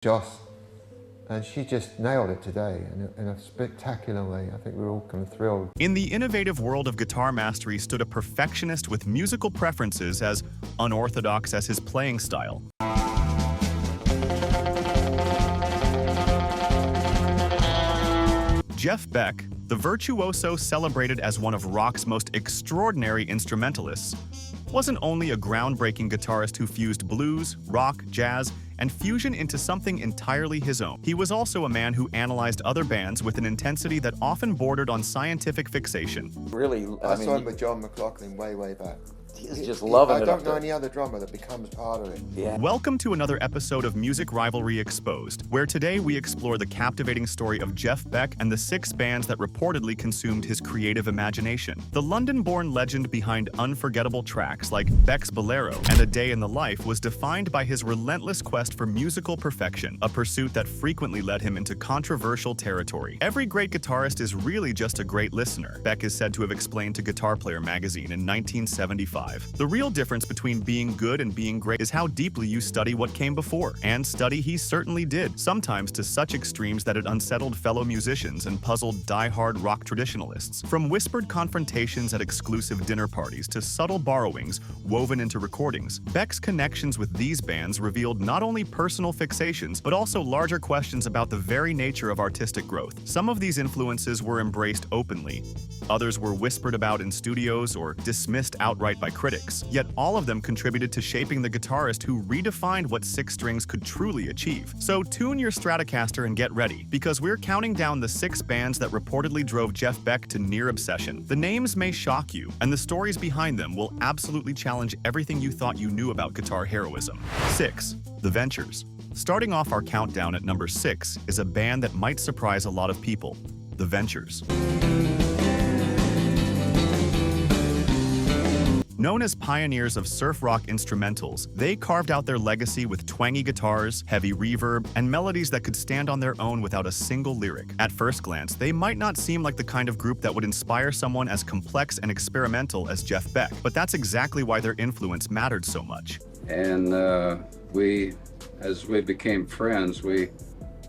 Joss, and she just nailed it today in a spectacular way. I think we're all kind of thrilled. In the innovative world of guitar mastery stood a perfectionist with musical preferences as unorthodox as his playing style. Jeff Beck, the virtuoso celebrated as one of rock's most extraordinary instrumentalists, wasn't only a groundbreaking guitarist who fused blues, rock, jazz, and fusion into something entirely his own. He was also a man who analyzed other bands with an intensity that often bordered on scientific fixation. Really, I saw him with John McLaughlin way back. He's just loving it. I don't know any other drummer that becomes part of it. Yeah. Welcome to another episode of Music Rivalry Exposed, where today we explore the captivating story of Jeff Beck and the 6 bands that reportedly consumed his creative imagination. The London-born legend behind unforgettable tracks like Beck's Bolero and A Day in the Life was defined by his relentless quest for musical perfection, a pursuit that frequently led him into controversial territory. Every great guitarist is really just a great listener, Beck is said to have explained to Guitar Player magazine in 1975. The real difference between being good and being great is how deeply you study what came before. And study he certainly did, sometimes to such extremes that it unsettled fellow musicians and puzzled die-hard rock traditionalists. From whispered confrontations at exclusive dinner parties to subtle borrowings woven into recordings, Beck's connections with these bands revealed not only personal fixations, but also larger questions about the very nature of artistic growth. Some of these influences were embraced openly. Others were whispered about in studios or dismissed outright by critics, yet all of them contributed to shaping the guitarist who redefined what 6 strings could truly achieve. So tune your Stratocaster and get ready, because we're counting down the 6 bands that reportedly drove Jeff Beck to near obsession. The names may shock you, and the stories behind them will absolutely challenge everything you thought you knew about guitar heroism. 6. The Ventures. Starting off our countdown at number 6 is a band that might surprise a lot of people, The Ventures. Known as pioneers of surf rock instrumentals, they carved out their legacy with twangy guitars, heavy reverb, and melodies that could stand on their own without a single lyric. At first glance, they might not seem like the kind of group that would inspire someone as complex and experimental as Jeff Beck, but that's exactly why their influence mattered so much. And as we became friends, we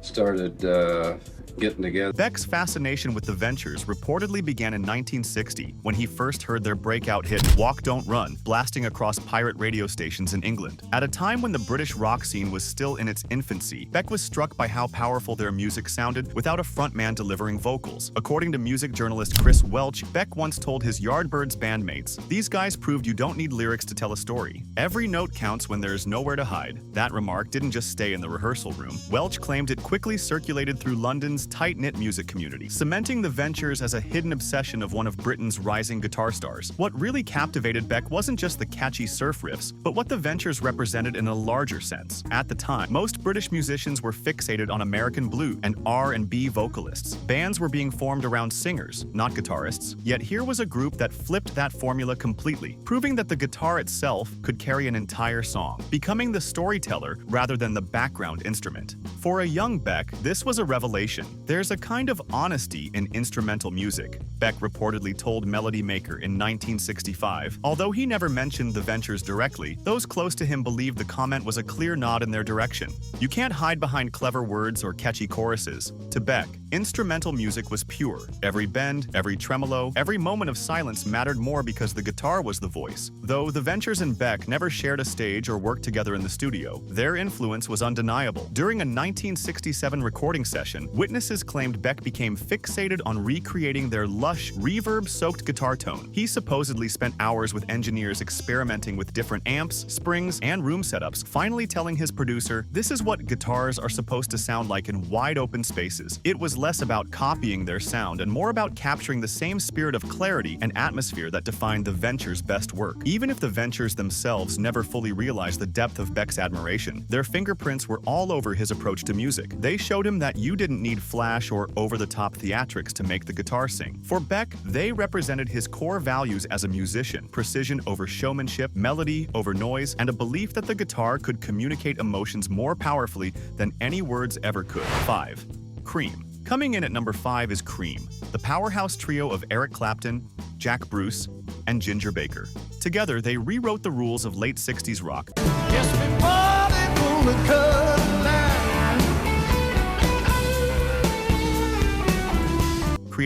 started getting together. Beck's fascination with the Ventures reportedly began in 1960 when he first heard their breakout hit Walk Don't Run blasting across pirate radio stations in England. At a time when the British rock scene was still in its infancy, Beck was struck by how powerful their music sounded without a frontman delivering vocals. According to music journalist Chris Welch, Beck once told his Yardbirds bandmates, "These guys proved you don't need lyrics to tell a story. Every note counts when there's nowhere to hide." That remark didn't just stay in the rehearsal room. Welch claimed it quickly circulated through London's tight-knit music community, cementing the Ventures as a hidden obsession of one of Britain's rising guitar stars. What really captivated Beck wasn't just the catchy surf riffs, but what the Ventures represented in a larger sense. At the time, most British musicians were fixated on American blues and R&B vocalists. Bands were being formed around singers, not guitarists. Yet here was a group that flipped that formula completely, proving that the guitar itself could carry an entire song, becoming the storyteller rather than the background instrument. For a young Beck, this was a revelation. There's a kind of honesty in instrumental music, Beck reportedly told Melody Maker in 1965. Although he never mentioned the Ventures directly, those close to him believed the comment was a clear nod in their direction. You can't hide behind clever words or catchy choruses. To Beck, instrumental music was pure. Every bend, every tremolo, every moment of silence mattered more because the guitar was the voice. Though the Ventures and Beck never shared a stage or worked together in the studio, their influence was undeniable. During a 1967 recording session, witnesses claimed Beck became fixated on recreating their lush, reverb-soaked guitar tone. He supposedly spent hours with engineers experimenting with different amps, springs, and room setups, finally telling his producer, "This is what guitars are supposed to sound like in wide-open spaces." It was less about copying their sound and more about capturing the same spirit of clarity and atmosphere that defined the Ventures' best work. Even if the Ventures themselves never fully realized the depth of Beck's admiration, their fingerprints were all over his approach to music. They showed him that you didn't need flash or over-the-top theatrics to make the guitar sing. For Beck, they represented his core values as a musician: precision over showmanship, melody over noise, and a belief that the guitar could communicate emotions more powerfully than any words ever could. 5. Cream. Coming in at number 5 is Cream, the powerhouse trio of Eric Clapton, Jack Bruce, and Ginger Baker. Together, they rewrote the rules of late 60s rock. Yes, we party on the cut line.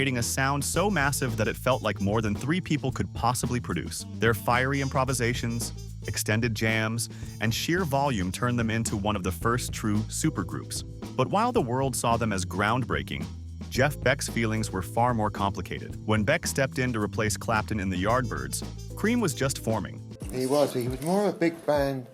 creating a sound so massive that it felt like more than 3 people could possibly produce. Their fiery improvisations, extended jams, and sheer volume turned them into one of the first true supergroups. But while the world saw them as groundbreaking, Jeff Beck's feelings were far more complicated. When Beck stepped in to replace Clapton in the Yardbirds, Cream was just forming. He was more of a big band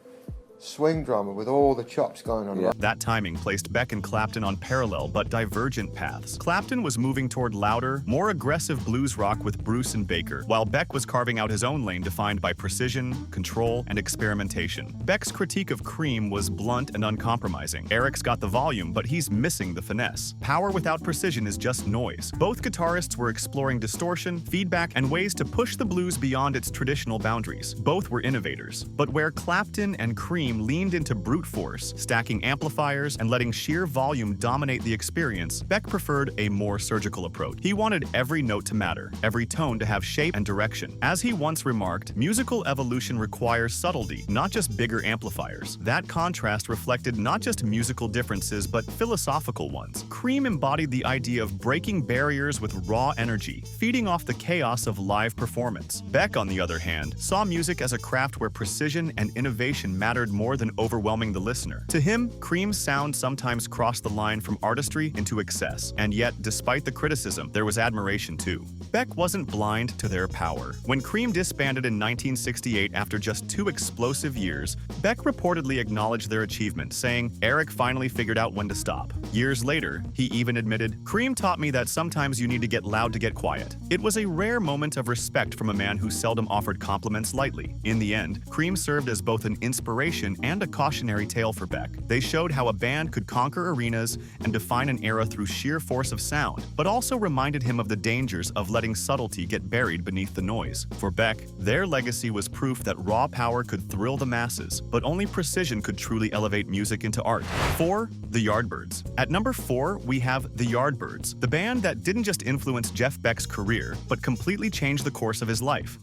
swing drummer with all the chops going on. Yeah. That timing placed Beck and Clapton on parallel but divergent paths. Clapton was moving toward louder, more aggressive blues rock with Bruce and Baker, while Beck was carving out his own lane defined by precision, control, and experimentation. Beck's critique of Cream was blunt and uncompromising. Eric's got the volume, but he's missing the finesse. Power without precision is just noise. Both guitarists were exploring distortion, feedback, and ways to push the blues beyond its traditional boundaries. Both were innovators. But where Clapton and Cream leaned into brute force, stacking amplifiers and letting sheer volume dominate the experience, Beck preferred a more surgical approach. He wanted every note to matter, every tone to have shape and direction. As he once remarked, musical evolution requires subtlety, not just bigger amplifiers. That contrast reflected not just musical differences, but philosophical ones. Cream embodied the idea of breaking barriers with raw energy, feeding off the chaos of live performance. Beck, on the other hand, saw music as a craft where precision and innovation mattered more than overwhelming the listener. To him, Cream's sound sometimes crossed the line from artistry into excess, and yet, despite the criticism, there was admiration too. Beck wasn't blind to their power. When Cream disbanded in 1968 after just 2 explosive years, Beck reportedly acknowledged their achievement, saying, "Eric finally figured out when to stop." Years later, he even admitted, "Cream taught me that sometimes you need to get loud to get quiet." It was a rare moment of respect from a man who seldom offered compliments lightly. In the end, Cream served as both an inspiration and a cautionary tale for Beck. They showed how a band could conquer arenas and define an era through sheer force of sound, but also reminded him of the dangers of letting subtlety get buried beneath the noise. For Beck, their legacy was proof that raw power could thrill the masses, but only precision could truly elevate music into art. 4. The Yardbirds. At number 4, we have the Yardbirds, the band that didn't just influence Jeff Beck's career, but completely changed the course of his life.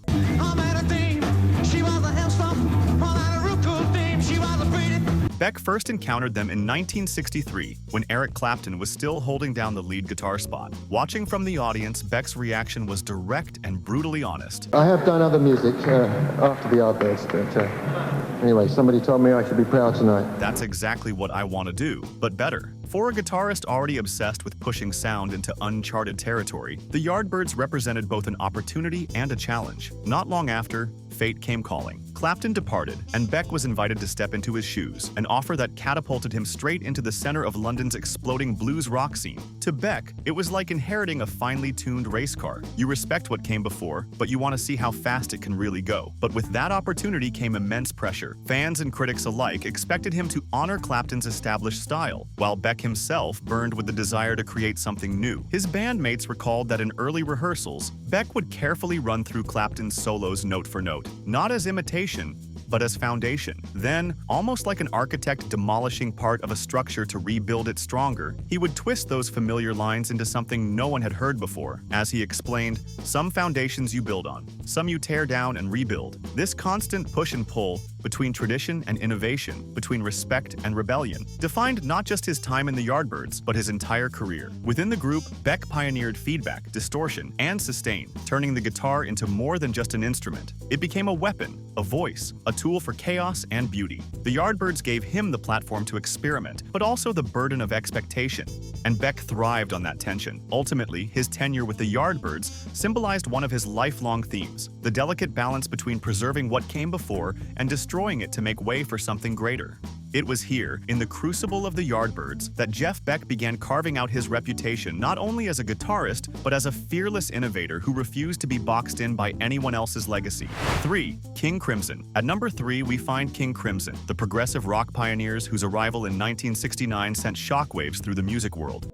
Beck first encountered them in 1963, when Eric Clapton was still holding down the lead guitar spot. Watching from the audience, Beck's reaction was direct and brutally honest. I have done other music after the Yardbirds, but anyway, somebody told me I should be proud tonight. That's exactly what I want to do, but better. For a guitarist already obsessed with pushing sound into uncharted territory, the Yardbirds represented both an opportunity and a challenge. Not long after, fate came calling. Clapton departed, and Beck was invited to step into his shoes, an offer that catapulted him straight into the center of London's exploding blues rock scene. To Beck, it was like inheriting a finely tuned race car. You respect what came before, but you want to see how fast it can really go. But with that opportunity came immense pressure. Fans and critics alike expected him to honor Clapton's established style, while Beck himself burned with the desire to create something new. His bandmates recalled that in early rehearsals, Beck would carefully run through Clapton's solos note for note, not as imitation, but as foundation. Then, almost like an architect demolishing part of a structure to rebuild it stronger, he would twist those familiar lines into something no one had heard before. As he explained, some foundations you build on, some you tear down and rebuild. This constant push and pull between tradition and innovation, between respect and rebellion, defined not just his time in the Yardbirds, but his entire career. Within the group, Beck pioneered feedback, distortion, and sustain, turning the guitar into more than just an instrument. It became a weapon, a voice, a tool for chaos and beauty. The Yardbirds gave him the platform to experiment, but also the burden of expectation. And Beck thrived on that tension. Ultimately, his tenure with the Yardbirds symbolized one of his lifelong themes, the delicate balance between preserving what came before and destroying it to make way for something greater. It was here, in the crucible of the Yardbirds, that Jeff Beck began carving out his reputation not only as a guitarist, but as a fearless innovator who refused to be boxed in by anyone else's legacy. 3. King Crimson. At number 3, we find King Crimson, the progressive rock pioneers whose arrival in 1969 sent shockwaves through the music world.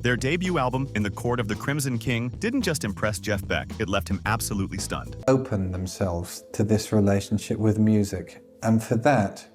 Their debut album, In the Court of the Crimson King, didn't just impress Jeff Beck, it left him absolutely stunned. Open themselves to this relationship with music, and for that,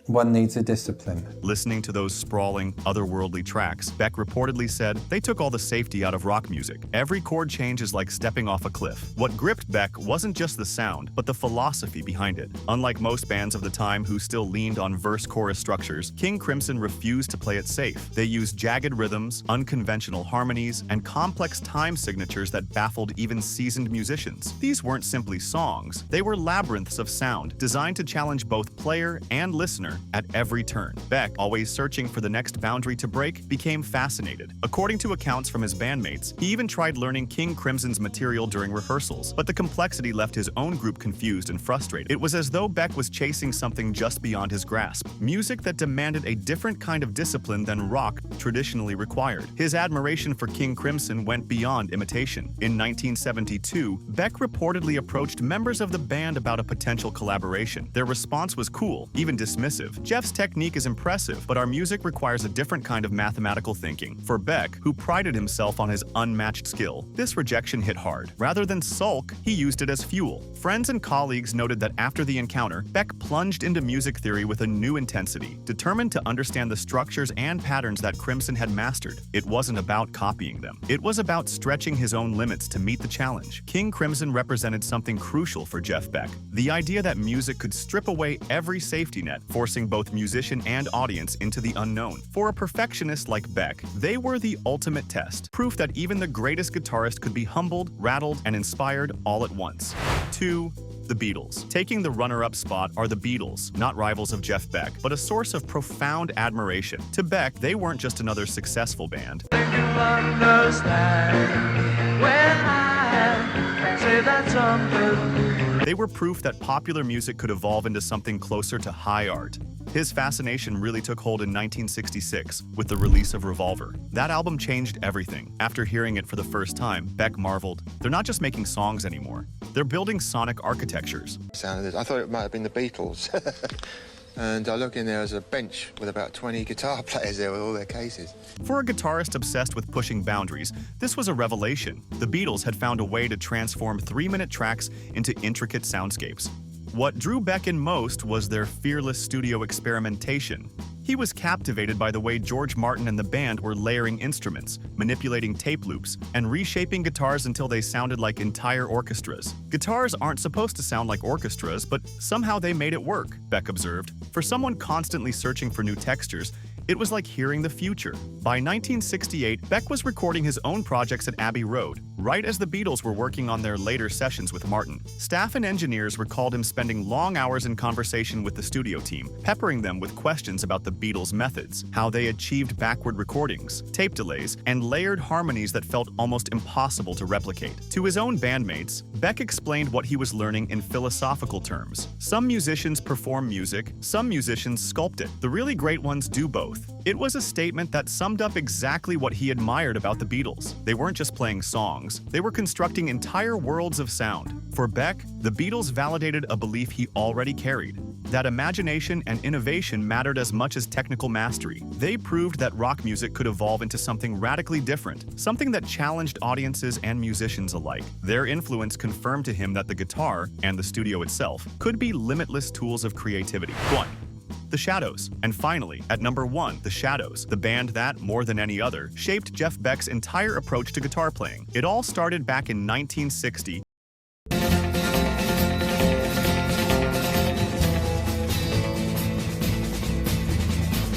One needs a discipline. Listening to those sprawling, otherworldly tracks, Beck reportedly said, they took all the safety out of rock music. Every chord change is like stepping off a cliff. What gripped Beck wasn't just the sound, but the philosophy behind it. Unlike most bands of the time who still leaned on verse-chorus structures, King Crimson refused to play it safe. They used jagged rhythms, unconventional harmonies, and complex time signatures that baffled even seasoned musicians. These weren't simply songs, they were labyrinths of sound, designed to challenge both player and listener at every turn. Beck, always searching for the next boundary to break, became fascinated. According to accounts from his bandmates, he even tried learning King Crimson's material during rehearsals, but the complexity left his own group confused and frustrated. It was as though Beck was chasing something just beyond his grasp, music that demanded a different kind of discipline than rock traditionally required. His admiration for King Crimson went beyond imitation. In 1972, Beck reportedly approached members of the band about a potential collaboration. Their response was cool, even dismissive. Jeff's technique is impressive, but our music requires a different kind of mathematical thinking. For Beck, who prided himself on his unmatched skill, this rejection hit hard. Rather than sulk, he used it as fuel. Friends and colleagues noted that after the encounter, Beck plunged into music theory with a new intensity, determined to understand the structures and patterns that Crimson had mastered. It wasn't about copying them. It was about stretching his own limits to meet the challenge. King Crimson represented something crucial for Jeff Beck, the idea that music could strip away every safety net, forcing both musician and audience into the unknown. For a perfectionist like Beck, they were the ultimate test, proof that even the greatest guitarist could be humbled, rattled, and inspired all at once. 2. The Beatles. Taking the runner-up spot are the Beatles, not rivals of Jeff Beck, but a source of profound admiration. To Beck, they weren't just another successful band. They were proof that popular music could evolve into something closer to high art. His fascination really took hold in 1966 with the release of Revolver. That album changed everything. After hearing it for the first time, Beck marveled, they're not just making songs anymore, they're building sonic architectures. I thought it might have been the Beatles. And I look in there as a bench with about 20 guitar players there with all their cases. For a guitarist obsessed with pushing boundaries, this was a revelation. The Beatles had found a way to transform 3-minute tracks into intricate soundscapes. What drew Beck in most was their fearless studio experimentation. He was captivated by the way George Martin and the band were layering instruments, manipulating tape loops, and reshaping guitars until they sounded like entire orchestras. Guitars aren't supposed to sound like orchestras, but somehow they made it work, Beck observed. For someone constantly searching for new textures, it was like hearing the future. By 1968, Beck was recording his own projects at Abbey Road, right as the Beatles were working on their later sessions with Martin. Staff and engineers recalled him spending long hours in conversation with the studio team, peppering them with questions about the Beatles' methods, how they achieved backward recordings, tape delays, and layered harmonies that felt almost impossible to replicate. To his own bandmates, Beck explained what he was learning in philosophical terms. Some musicians perform music, some musicians sculpt it. The really great ones do both. It was a statement that summed up exactly what he admired about the Beatles. They weren't just playing songs, they were constructing entire worlds of sound. For Beck, the Beatles validated a belief he already carried, that imagination and innovation mattered as much as technical mastery. They proved that rock music could evolve into something radically different, something that challenged audiences and musicians alike. Their influence confirmed to him that the guitar, and the studio itself, could be limitless tools of creativity. 1. The Shadows. And finally, at number 1, The Shadows, the band that, more than any other, shaped Jeff Beck's entire approach to guitar playing. It all started back in 1960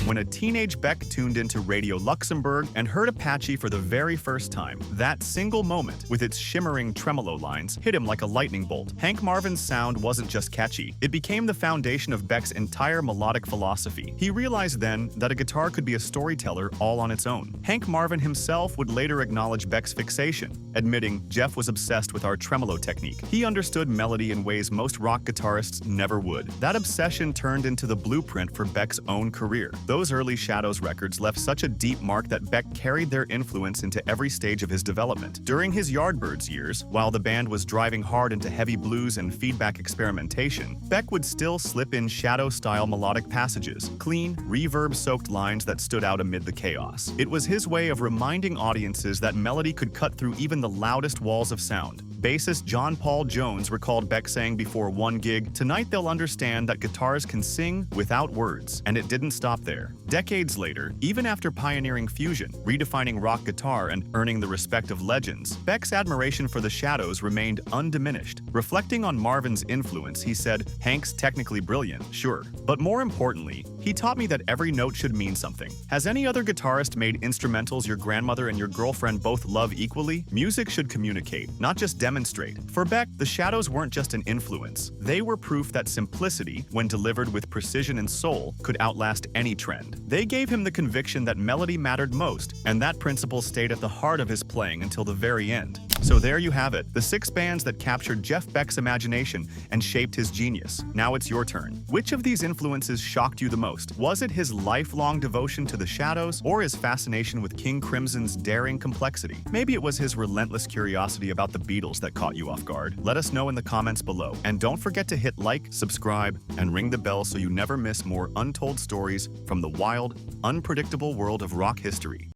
when a teenage Beck tuned into Radio Luxembourg and heard Apache for the very first time. That single moment, with its shimmering tremolo lines, hit him like a lightning bolt. Hank Marvin's sound wasn't just catchy, it became the foundation of Beck's entire melodic philosophy. He realized then that a guitar could be a storyteller all on its own. Hank Marvin himself would later acknowledge Beck's fixation, admitting Jeff was obsessed with our tremolo technique. He understood melody in ways most rock guitarists never would. That obsession turned into the blueprint for Beck's own career. Those early Shadows records left such a deep mark that Beck carried their influence into every stage of his development. During his Yardbirds years, while the band was driving hard into heavy blues and feedback experimentation, Beck would still slip in Shadow-style melodic passages, clean, reverb-soaked lines that stood out amid the chaos. It was his way of reminding audiences that melody could cut through even the loudest walls of sound. Bassist John Paul Jones recalled Beck saying before one gig, "Tonight they'll understand that guitars can sing without words," and it didn't stop there. Decades later, even after pioneering fusion, redefining rock guitar, and earning the respect of legends, Beck's admiration for the Shadows remained undiminished. Reflecting on Marvin's influence, he said, "Hank's technically brilliant, sure, but more importantly, he taught me that every note should mean something." Has any other guitarist made instrumentals your grandmother and your girlfriend both love equally? Music should communicate, not just demonstrate. For Beck, the Shadows weren't just an influence. They were proof that simplicity, when delivered with precision and soul, could outlast any trend. They gave him the conviction that melody mattered most, and that principle stayed at the heart of his playing until the very end. So there you have it, the 6 bands that captured Jeff Beck's imagination and shaped his genius. Now it's your turn. Which of these influences shocked you the most? Was it his lifelong devotion to the Shadows, or his fascination with King Crimson's daring complexity? Maybe it was his relentless curiosity about the Beatles that caught you off guard. Let us know in the comments below. And don't forget to hit like, subscribe, and ring the bell so you never miss more untold stories from the wild, unpredictable world of rock history.